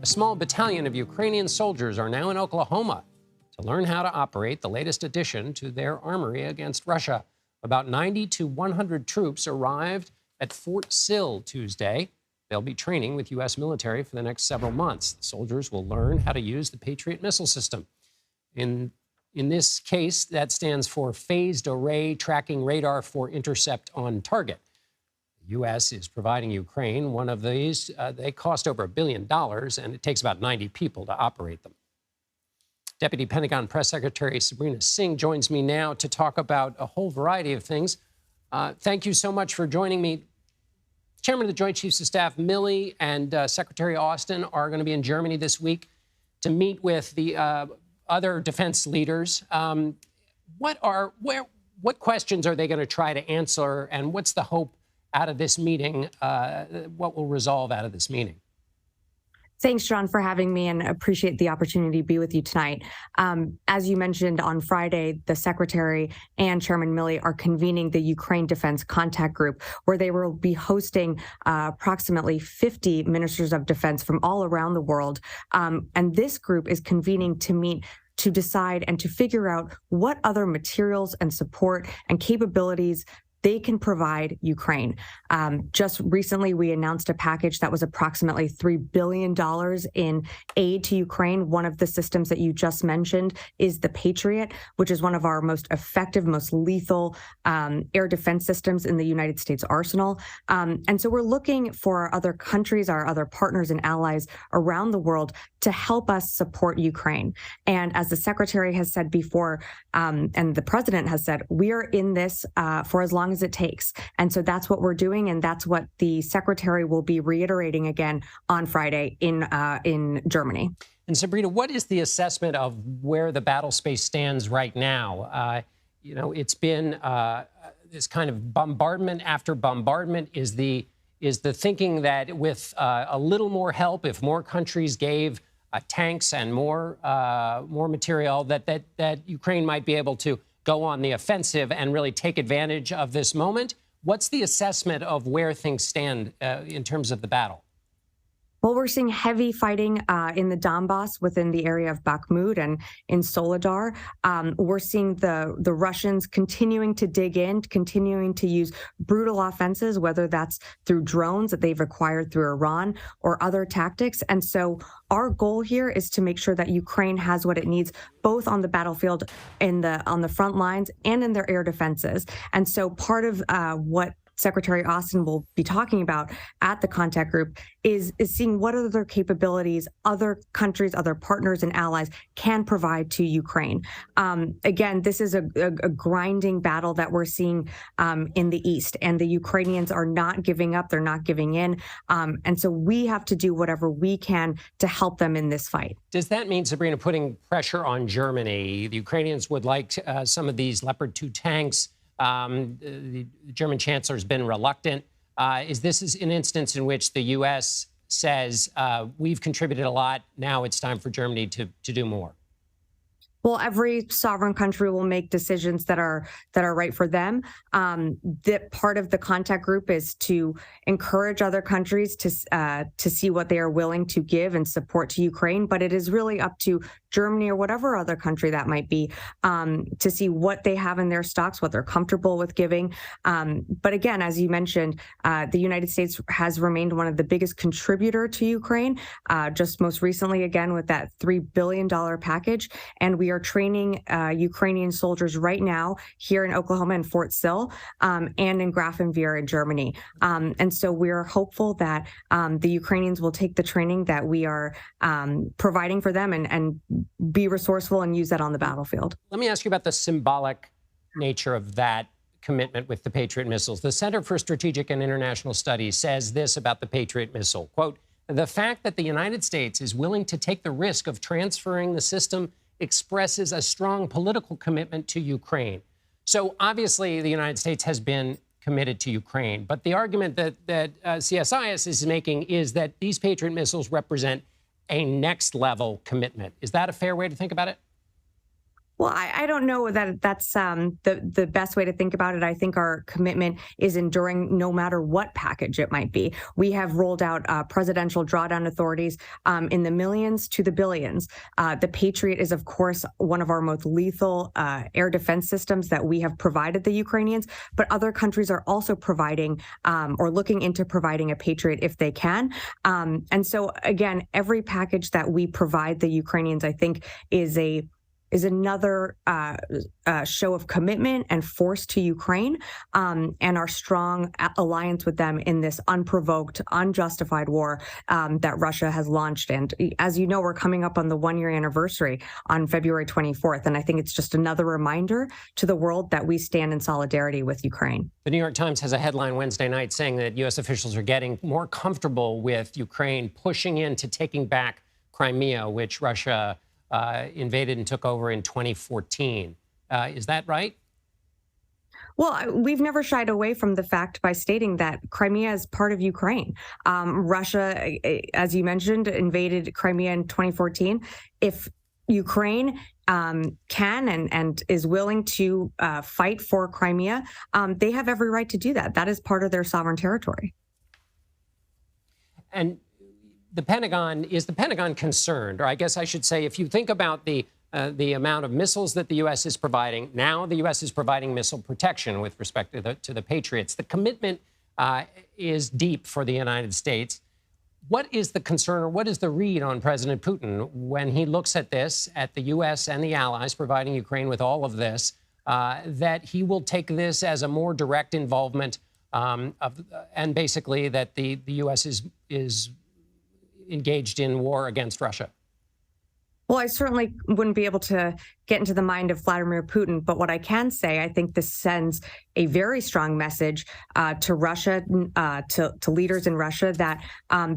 A small battalion of Ukrainian soldiers are now in Oklahoma to learn how to operate the latest addition to their armory against Russia. About 90 to 100 troops arrived at Fort Sill Tuesday. They'll be training with U.S. military for the next several months. The soldiers will learn how to use the Patriot missile system. In this case, that stands for Phased Array Tracking Radar for Intercept on Target. The U.S. is providing Ukraine one of these. They cost over $1 billion, and it takes about 90 people to operate them. Deputy Pentagon Press Secretary Sabrina Singh joins me now to talk about a whole variety of things. Thank you so much for joining me. Chairman of the Joint Chiefs of Staff Milley and Secretary Austin are going to be in Germany this week to meet with the other defense leaders. What questions are they going to try to answer, and what's the hope out of this meeting? What will resolve out of this meeting? Thanks, John, for having me, and appreciate the opportunity to be with you tonight. As you mentioned, on Friday, the Secretary and Chairman Milley are convening the Ukraine Defense Contact Group, where they will be hosting approximately 50 ministers of defense from all around the world. And this group is convening to meet to decide and to figure out what other materials and support and capabilities they can provide Ukraine. Just recently, we announced a package that was approximately $3 billion in aid to Ukraine. One of the systems that you just mentioned is the Patriot, which is one of our most effective, most lethal air defense systems in the United States arsenal. And so we're looking for our other countries, our other partners and allies around the world to help us support Ukraine. And as the Secretary has said before, and the President has said, we are in this for as long as it takes. And so that's what we're doing, and that's what the Secretary will be reiterating again on Friday in Germany. And Sabrina, what is the assessment of where the battle space stands right now? It's been this kind of bombardment after bombardment. Is the thinking that with a little more help, if more countries gave tanks and more material, that Ukraine might be able to go on the offensive and really take advantage of this moment? What's the assessment of where things stand in terms of the battle? Well, we're seeing heavy fighting in the Donbass within the area of Bakhmut and in Soledar. We're seeing the Russians continuing to dig in, continuing to use brutal offenses, whether that's through drones that they've acquired through Iran or other tactics. And so our goal here is to make sure that Ukraine has what it needs, both on the battlefield, on the front lines, and in their air defenses. And so part of what Secretary Austin will be talking about at the contact group is seeing what other capabilities other countries, other partners and allies can provide to Ukraine. Again, this is a grinding battle that we're seeing in the East, and the Ukrainians are not giving up. They're not giving in. And so we have to do whatever we can to help them in this fight. Does that mean, Sabrina, putting pressure on Germany? The Ukrainians would like some of these Leopard 2 tanks. The German chancellor has been reluctant. Is this an instance in which the U.S. says, we've contributed a lot, now it's time for Germany to do more? Well, every sovereign country will make decisions that are right for them. That part of the contact group is to encourage other countries to see what they are willing to give and support to Ukraine. But it is really up to Germany or whatever other country that might be to see what they have in their stocks, what they're comfortable with giving. But again, as you mentioned, the United States has remained one of the biggest contributor to Ukraine, just most recently, again, with that $3 billion package. And we are training Ukrainian soldiers right now here in Oklahoma in Fort Sill and in Grafenwehr in Germany. And so we're hopeful that the Ukrainians will take the training that we are providing for them and be resourceful and use that on the battlefield. Let me ask you about the symbolic nature of that commitment with the Patriot missiles. The Center for Strategic and International Studies says this about the Patriot missile, quote, "The fact that the United States is willing to take the risk of transferring the system expresses a strong political commitment to Ukraine." So obviously the United States has been committed to Ukraine. But the argument that CSIS is making is that these Patriot missiles represent a next level commitment. Is that a fair way to think about it? Well, I don't know that that's the best way to think about it. I think our commitment is enduring no matter what package it might be. We have rolled out presidential drawdown authorities in the millions to the billions. The Patriot is, of course, one of our most lethal air defense systems that we have provided the Ukrainians, but other countries are also providing or looking into providing a Patriot if they can. And so, again, every package that we provide the Ukrainians, I think, is another show of commitment and force to Ukraine, and our strong alliance with them in this unprovoked, unjustified war that Russia has launched. And as you know, we're coming up on the one-year anniversary on February 24th. And I think it's just another reminder to the world that we stand in solidarity with Ukraine. The New York Times has a headline Wednesday night saying that U.S. officials are getting more comfortable with Ukraine pushing into taking back Crimea, which Russia invaded and took over in 2014. Is that right? Well, we've never shied away from the fact by stating that Crimea is part of Ukraine. Russia, as you mentioned, invaded Crimea in 2014. If Ukraine can and is willing to fight for Crimea, they have every right to do that. That is part of their sovereign territory. And the Pentagon concerned, or I guess I should say, if you think about the amount of missiles that the U.S. is providing, now the U.S. is providing missile protection with respect to the Patriots. The commitment is deep for the United States. What is the concern, or what is the read on President Putin when he looks at this, at the U.S. and the allies providing Ukraine with all of this, that he will take this as a more direct involvement and basically that the U.S. is engaged in war against Russia? Well, I certainly wouldn't be able to get into the mind of Vladimir Putin, but what I can say, I think this sends a very strong message to Russia, to leaders in Russia, that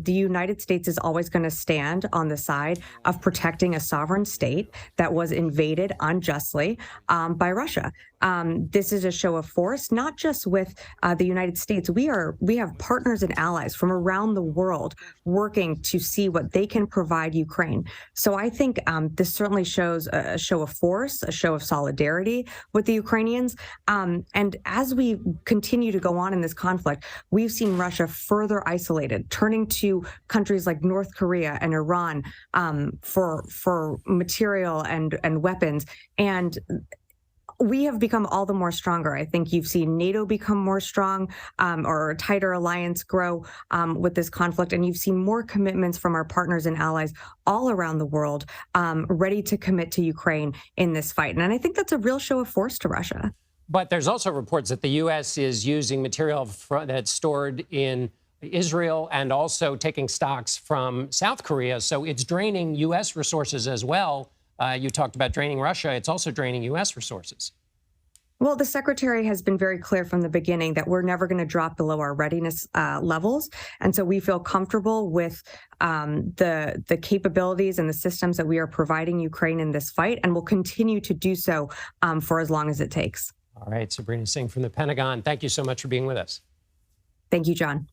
the United States is always going to stand on the side of protecting a sovereign state that was invaded unjustly by Russia. This is a show of force, not just with the United States. We have partners and allies from around the world working to see what they can provide Ukraine. So I think this certainly shows a show of force, a show of solidarity with the Ukrainians. And as we continue to go on in this conflict, we've seen Russia further isolated, turning to countries like North Korea and Iran for material and weapons. And we have become all the more stronger. I think you've seen NATO become more strong, or a tighter alliance grow with this conflict. And you've seen more commitments from our partners and allies all around the world, ready to commit to Ukraine in this fight. And I think that's a real show of force to Russia. But there's also reports that the U.S. is using material that's stored in Israel and also taking stocks from South Korea. So it's draining U.S. resources as well. You talked about draining Russia. It's also draining U.S. resources. Well, the secretary has been very clear from the beginning that we're never going to drop below our readiness levels. And so we feel comfortable with the capabilities and the systems that we are providing Ukraine in this fight, and will continue to do so for as long as it takes. All right, Sabrina Singh from the Pentagon, thank you so much for being with us. Thank you, John.